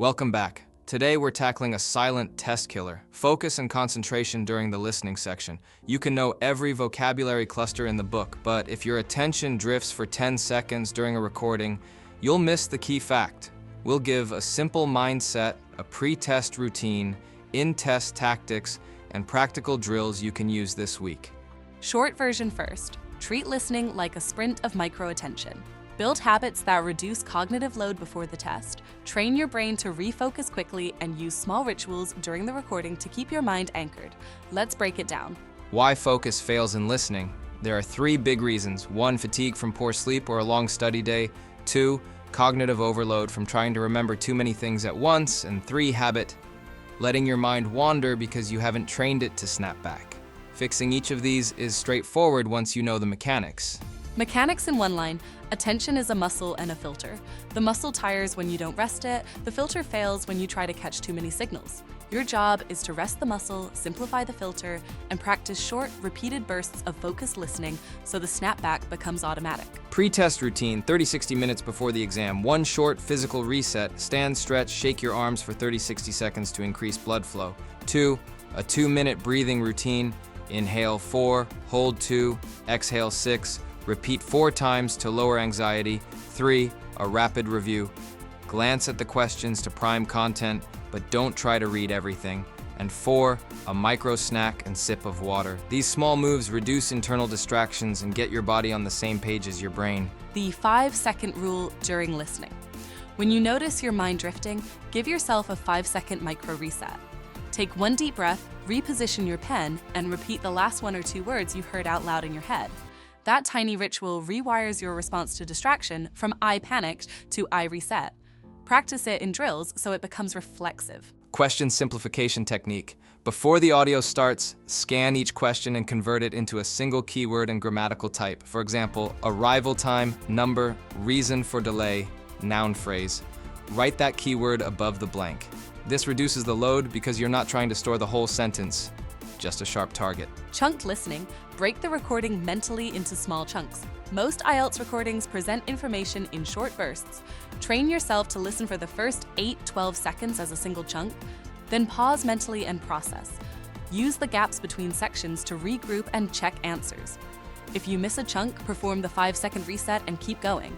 Welcome back. Today we're tackling a silent test killer. Focus and concentration during the listening section. You can know every vocabulary cluster in the book, but if your attention drifts for 10 seconds during a recording, you'll miss the key fact. We'll give a simple mindset, a pre-test routine, in-test tactics, and practical drills you can use this week. Short version first. Treat listening like a sprint of micro-attention. Build habits that reduce cognitive load before the test. Train your brain to refocus quickly and use small rituals during the recording to keep your mind anchored. Let's break it down. Why focus fails in listening? There are 3 big reasons. 1, fatigue from poor sleep or a long study day. 2, cognitive overload from trying to remember too many things at once. And 3, habit, letting your mind wander because you haven't trained it to snap back. Fixing each of these is straightforward once you know the mechanics. Mechanics in one line. Attention is a muscle and a filter. The muscle tires when you don't rest it. The filter fails when you try to catch too many signals. Your job is to rest the muscle, simplify the filter, and practice short, repeated bursts of focused listening so the snapback becomes automatic. Pre-test routine, 30-60 minutes before the exam. 1 short physical reset. Stand, stretch, shake your arms for 30-60 seconds to increase blood flow. 2, a 2-minute breathing routine. Inhale 4, hold 2, exhale 6. Repeat 4 times to lower anxiety. 3, a rapid review. Glance at the questions to prime content, but don't try to read everything. And 4, a micro snack and sip of water. These small moves reduce internal distractions and get your body on the same page as your brain. The 5-second rule during listening. When you notice your mind drifting, give yourself a 5-second micro reset. Take 1 deep breath, reposition your pen, and repeat the last 1 or 2 words you heard out loud in your head. That tiny ritual rewires your response to distraction from I panicked to I reset. Practice it in drills so it becomes reflexive. Question simplification technique. Before the audio starts, scan each question and convert it into a single keyword and grammatical type. For example, arrival time, number, reason for delay, noun phrase. Write that keyword above the blank. This reduces the load because you're not trying to store the whole sentence, just a sharp target. Chunked listening. Break the recording mentally into small chunks. Most IELTS recordings present information in short bursts. Train yourself to listen for the first 8-12 seconds as a single chunk, then pause mentally and process. Use the gaps between sections to regroup and check answers. If you miss a chunk, perform the 5-second reset and keep going.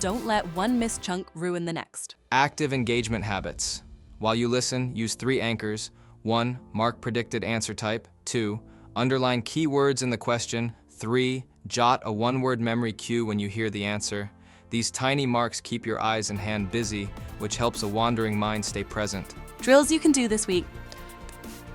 Don't let one missed chunk ruin the next. Active engagement habits. While you listen, use 3 anchors. 1, mark predicted answer type. 2, underline keywords in the question. 3, jot a 1-word memory cue when you hear the answer. These tiny marks keep your eyes and hand busy, which helps a wandering mind stay present. Drills you can do this week.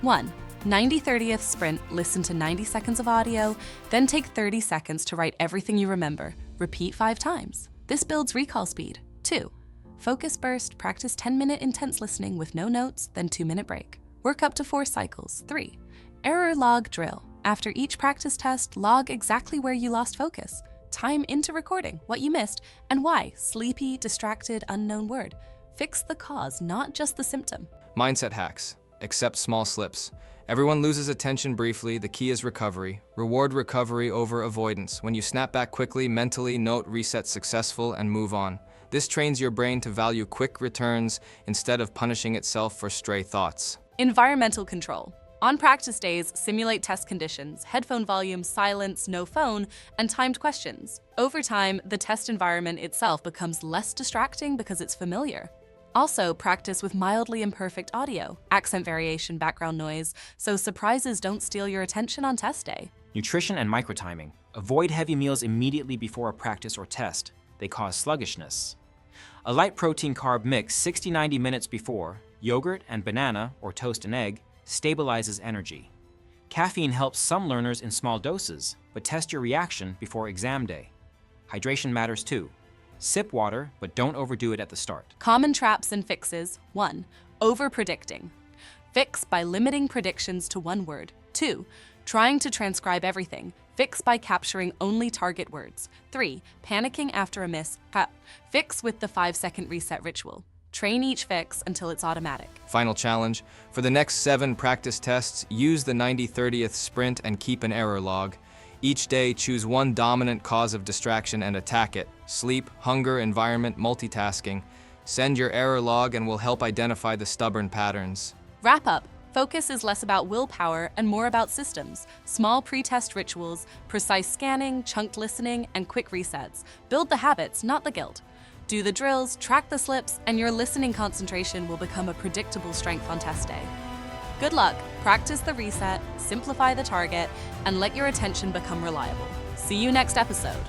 1, 90/30th sprint, listen to 90 seconds of audio, then take 30 seconds to write everything you remember. Repeat 5 times. This builds recall speed. 2, focus burst, practice 10-minute intense listening with no notes, then 2-minute break. Work up to 4 cycles. 3, error log drill. After each practice test, log exactly where you lost focus. Time into recording, what you missed, and why. Sleepy, distracted, unknown word. Fix the cause, not just the symptom. Mindset hacks. Accept small slips. Everyone loses attention briefly. The key is recovery. Reward recovery over avoidance. When you snap back quickly, mentally note reset successful and move on. This trains your brain to value quick returns instead of punishing itself for stray thoughts. Environmental control. On practice days, simulate test conditions, headphone volume, silence, no phone, and timed questions. Over time, the test environment itself becomes less distracting because it's familiar. Also, practice with mildly imperfect audio, accent variation, background noise, so surprises don't steal your attention on test day. Nutrition and microtiming. Avoid heavy meals immediately before a practice or test. They cause sluggishness. A light protein carb mix 60-90 minutes before, yogurt and banana or toast and egg, stabilizes energy. Caffeine helps some learners in small doses, but test your reaction before exam day. Hydration matters too. Sip water, but don't overdo it at the start. Common traps and fixes. 1, over-predicting. Fix by limiting predictions to 1 word. 2, trying to transcribe everything. Fix by capturing only target words. 3, panicking after a miss. Fix with the 5-second reset ritual. Train each fix until it's automatic. Final challenge. For the next 7 practice tests, use the 90/30th sprint and keep an error log. Each day, choose one dominant cause of distraction and attack it. Sleep, hunger, environment, multitasking. Send your error log and we'll help identify the stubborn patterns. Wrap up. Focus is less about willpower and more about systems. Small pre-test rituals, precise scanning, chunked listening, and quick resets. Build the habits, not the guilt. Do the drills, track the slips, and your listening concentration will become a predictable strength on test day. Good luck. Practice the reset, simplify the target, and let your attention become reliable. See you next episode.